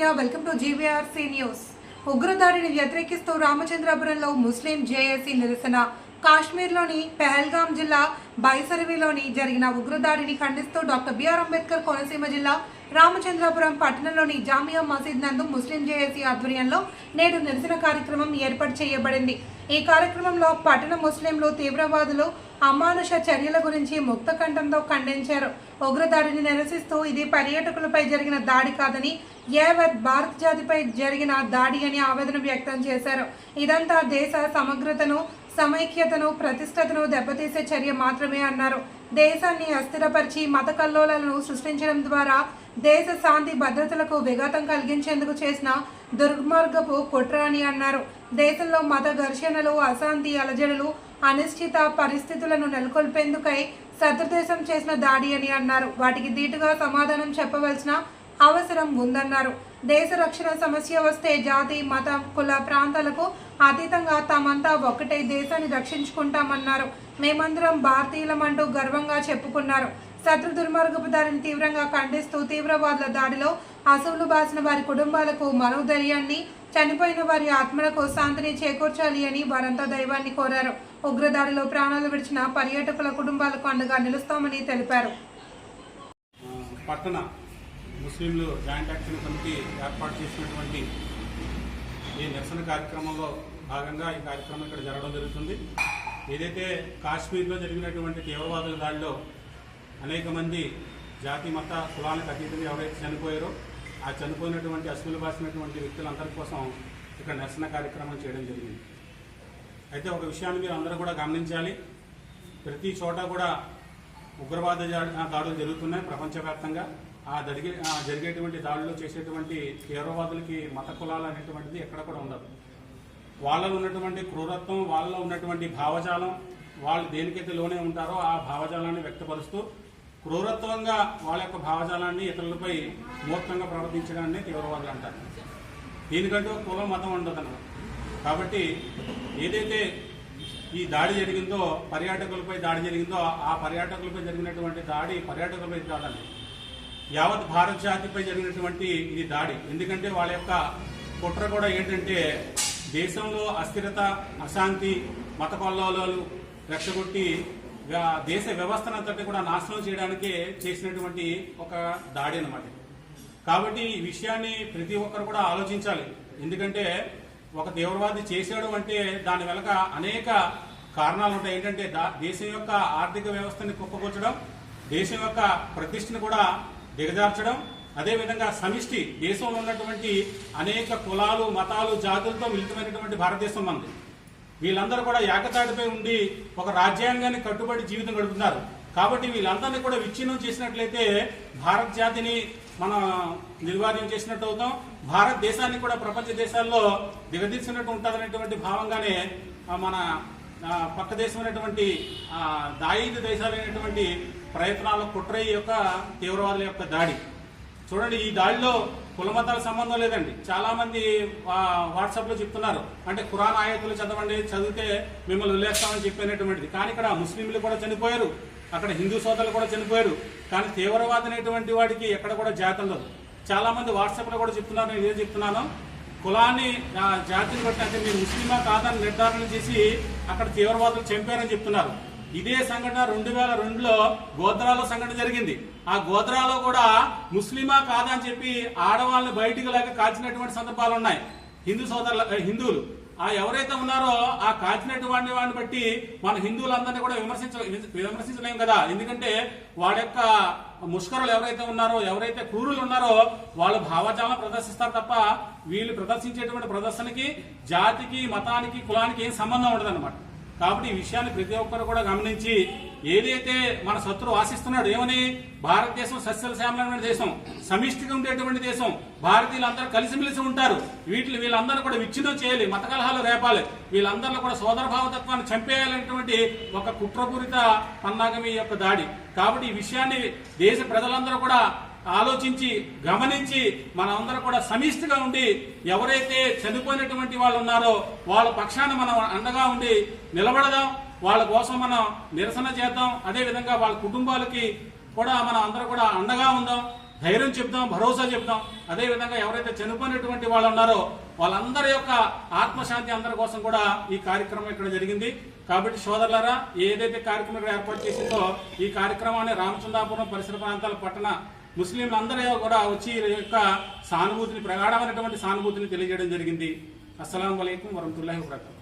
Media welcome to GVRC news. ఉగ్రదాడిని వ్యతిరేకిస్తూ రామచంద్రపురంలో ముస్లిం జేఏసీ నిరసన. కాశ్మీర్లోని పెహల్గాం జిల్లా బైసరవిలోని జరిగిన ఉగ్రదాడిని ఖండిస్తూ డాక్టర్ బిఆర్ అంబేద్కర్ కోనసీమ జిల్లా రామచంద్రపురం పట్టణంలోని జామియా మసీద్ నందు ముస్లిం జేఏసీ ఆధ్వర్యంలో నేడు నిరసన కార్యక్రమం ఏర్పాటు చేయబడింది. ఈ కార్యక్రమంలో పట్టణ ముస్లింలు తీవ్రవాదులు అమానుష చర్యల గురించి ముక్త కంఠంతో ఖండించారు. ఉగ్రదాడిని నిరసిస్తూ ఇది పర్యాటకులపై జరిగిన దాడి కాదని యావత్ భారత జాతిపై జరిగిన దాడి అని ఆవేదన వ్యక్తం చేశారు. ఇదంతా దేశ సమగ్రతను, సమైక్యతను, ప్రతిష్టతను దెబ్బతీసే చర్య మాత్రమే అన్నారు. దేశాన్ని అస్థిరపరిచి మత కల్లోలాలను సృష్టించడం ద్వారా దేశ శాంతి భద్రతలకు విఘాతం కలిగించేందుకు చేసిన దుర్మార్గపు కుట్ర అని అన్నారు. దేశంలో మత ఘర్షణలు, అశాంతి, అలజడులు, అనిశ్చిత పరిస్థితులను నెలకొల్పేందుకై శత్రుదేశం చేసిన దాడి అని అన్నారు. వాటికి ధీటుగా సమాధానం చెప్పవలసిన అవసరం ఉందన్నారు. దేశ రక్షణ సమస్య వస్తే జాతి, మత, కుల, ప్రాంతాలకు అతీతంగా తామంతా ఒక్కటే దేశాన్ని రక్షించుకుంటామన్నారు. మేమందరం భారతీయులమంటూ గర్వంగా చెప్పుకున్నారు. శత్రు దుర్మార్గపు దాడిని తీవ్రంగా ఖండిస్తూ తీవ్రవాదుల దాడిలో అసువులు బాసిన వారి కుటుంబాలకు మనోధైర్యాన్ని, చనిపోయిన వారి ఆత్మలకు శాంతిని చేకూర్చాలి అని వారంతా దైవాన్ని కోరారు. ఉగ్రదాడిలో ప్రాణాలు విడిచిన పర్యాటకుల కుటుంబాలకు అండగా నిలుస్తామని తెలిపారు. పట్టణ ముస్లింలు జాయింట్ యాక్షన్ కమిటీ ఏర్పాటు చేసినటువంటి ఈ నిరసన కార్యక్రమంలో భాగంగా ఈ కార్యక్రమం ఇక్కడ జరగడం జరుగుతుంది. ఏదైతే కాశ్మీర్లో జరిగినటువంటి తీవ్రవాదుల దాడిలో అనేక మంది జాతి, మత, కులాలకు అతీతంగా ఎవరైతే చనిపోయారో ఆ చనిపోయినటువంటి అసువులు బాసినటువంటి వ్యక్తులందరి కోసం ఇక్కడ నిరసన కార్యక్రమం చేయడం జరిగింది. అయితే ఒక విషయాన్ని మీరు అందరూ కూడా గమనించాలి. ప్రతి చోట కూడా ఉగ్రవాద దాడులు జరుగుతున్నాయి ప్రపంచవ్యాప్తంగా. జరిగేటువంటి దాడులు చేసేటువంటి తీవ్రవాదులకి మత కులాలు అనేటువంటిది ఎక్కడ కూడా ఉండదు. వాళ్ళలో ఉన్నటువంటి క్రూరత్వం, వాళ్ళలో ఉన్నటువంటి భావజాలం, వాళ్ళు దేనికైతే లోనే ఉంటారో ఆ భావజాలాన్ని వ్యక్తపరుస్తూ క్రూరత్వంగా వాళ్ళ యొక్క భావజాలాన్ని ఇతరులపై మూర్ఖంగా ప్రవర్తించడాన్ని తీవ్రవాదులు అంటారు. దీనికంటూ కులం, మతం ఉండదన్నమాట. కాబట్టి ఏదైతే ఈ దాడి జరిగిందో, పర్యాటకులపై దాడి జరిగిందో, ఆ పర్యాటకులపై జరిగినటువంటి దాడి పర్యాటకులపై కాదండి, యావత్ భారత జాతిపై జరిగినటువంటి ఇది దాడి. ఎందుకంటే వాళ్ళ యొక్క కుట్ర కూడా ఏంటంటే దేశంలో అస్థిరత, అశాంతి, మత కల్లోలాలు రెచ్చగొట్టి దేశ వ్యవస్థనంతటి కూడా నాశనం చేయడానికే చేసినటువంటి ఒక దాడి అన్నమాట. కాబట్టి ఈ విషయాన్ని ప్రతి ఒక్కరు కూడా ఆలోచించాలి. ఎందుకంటే ఒక తీవ్రవాది చేసాడు అంటే దాని వెనక అనేక కారణాలు ఉంటాయి. ఏంటంటే దేశం యొక్క ఆర్థిక వ్యవస్థని కుప్పకూర్చడం, దేశం యొక్క ప్రతిష్టను కూడా దిగజార్చడం, అదేవిధంగా సమిష్టి దేశంలో ఉన్నటువంటి అనేక కులాలు, మతాలు, జాతులతో మిళితమైనటువంటి భారతదేశం మంది. వీళ్ళందరూ కూడా ఏకతాటిపై ఉండి ఒక రాజ్యాంగాన్ని కట్టుబడి జీవితం గడుపుతున్నారు. కాబట్టి వీళ్ళందరినీ కూడా విచ్ఛిన్నం చేసినట్లయితే భారత జాతిని మనం నిర్వార్యం చేసినట్టు అవుతాం. భారతదేశాన్ని కూడా ప్రపంచ దేశాల్లో దిగదీసినట్టు ఉంటుందనేటువంటి భావంగానే మన పక్క దేశమైనటువంటి దాయిద దేశాలైనటువంటి ప్రయత్నాల కుట్ర యొక్క తీవ్రవాదుల యొక్క దాడి చూడండి. ఈ దాడిలో కులమతాల సంబంధం లేదండి. చాలా మంది వాట్సాప్ లో చెప్తున్నారు, అంటే ఖురాన్ ఆయతులు చదవండి, చదివితే మిమ్మల్ని వదిలేస్తామని చెప్పినటువంటిది. కానీ ఇక్కడ ముస్లింలు కూడా చనిపోయారు, అక్కడ హిందూ సోదరులు కూడా చనిపోయారు. కానీ తీవ్రవాది అనేటువంటి వాడికి ఎక్కడ కూడా జాతి ఉండదు. చాలా మంది వాట్సాప్ లో కూడా చెప్తున్నారు, నేను ఇదే చెప్తున్నాను, కులాన్ని జాతిని బట్టి అంటే మీరు ముస్లిమా కాదని నిర్ధారణ చేసి అక్కడ తీవ్రవాదులు చంపారని చెప్తున్నారు. ఇదే సంఘటన 2002లో గోద్రాలో సంఘటన జరిగింది. ఆ గోద్రాలో కూడా ముస్లిమా కాదని చెప్పి ఆడవాళ్ళని బయటికి లేక కాల్చినటువంటి సందర్భాలు ఉన్నాయి. హిందువులు ఎవరైతే ఉన్నారో ఆ కాల్చినటువంటి వాడిని బట్టి మన హిందువులందరినీ కూడా విమర్శించలేం కదా. ఎందుకంటే వాడి యొక్క ముష్కరులు ఎవరైతే ఉన్నారో, ఎవరైతే క్రూరులు ఉన్నారో వాళ్ళు భావజాలం ప్రదర్శిస్తారు తప్ప వీళ్ళు ప్రదర్శించేటువంటి ప్రదర్శనకి జాతికి, మతానికి, కులానికి ఏం సంబంధం ఉండదన్నమాట. కాబట్టి ఈ విషయాన్ని ప్రతి ఒక్కరు కూడా గమనించి ఏదైతే మన శత్రువు ఆశిస్తున్నాడు, ఏమని భారతదేశం సస్యశ్యామలమైన దేశం, సమిష్టిగా ఉండేటువంటి దేశం, భారతీయులందరూ కలిసిమెలిసి ఉంటారు, వీళ్ళందరూ కూడా విచ్ఛిన్నం చేయాలి, మత కలహాలు రేపాలి, వీళ్ళందరిలో కూడా సోదర భావతత్వాన్ని చంపేయాలనేటువంటి ఒక కుట్రపూరిత పన్నాగమి యొక్క దాడి. కాబట్టి ఈ విషయాన్ని దేశ ప్రజలందరూ కూడా ఆలోచించి గమనించి మనందరూ కూడా సమిష్టిగా ఉండి ఎవరైతే చనిపోయినటువంటి వాళ్ళు ఉన్నారో వాళ్ళ పక్షాన మనం అండగా ఉండి నిలబడదాం, వాళ్ళ కోసం మనం నిరసన చేద్దాం. అదేవిధంగా వాళ్ళ కుటుంబాలకి కూడా మనం అందరూ కూడా అండగా ఉందాం. ధైర్యం చెప్దాం, భరోసా చెప్దాం. అదేవిధంగా ఎవరైతే చనిపోయినటువంటి వాళ్ళు ఉన్నారో వాళ్ళందరి యొక్క ఆత్మశాంతి అందరి కోసం కూడా ఈ కార్యక్రమం ఇక్కడ జరిగింది. కాబట్టి సోదరులారా, ఏదైతే కార్యక్రమం ఇక్కడ ఏర్పాటు చేసిందో ఈ కార్యక్రమాన్ని రామచంద్రాపురం పరిసర ప్రాంతాల పట్టణ ముస్లింలందరూ కూడా వచ్చి ఈ యొక్క సానుభూతిని, ప్రగాఢమైనటువంటి సానుభూతిని తెలియజేయడం జరిగింది. అస్సలాము అలైకుం వరహమతుల్లాహి వబరకాతుహు.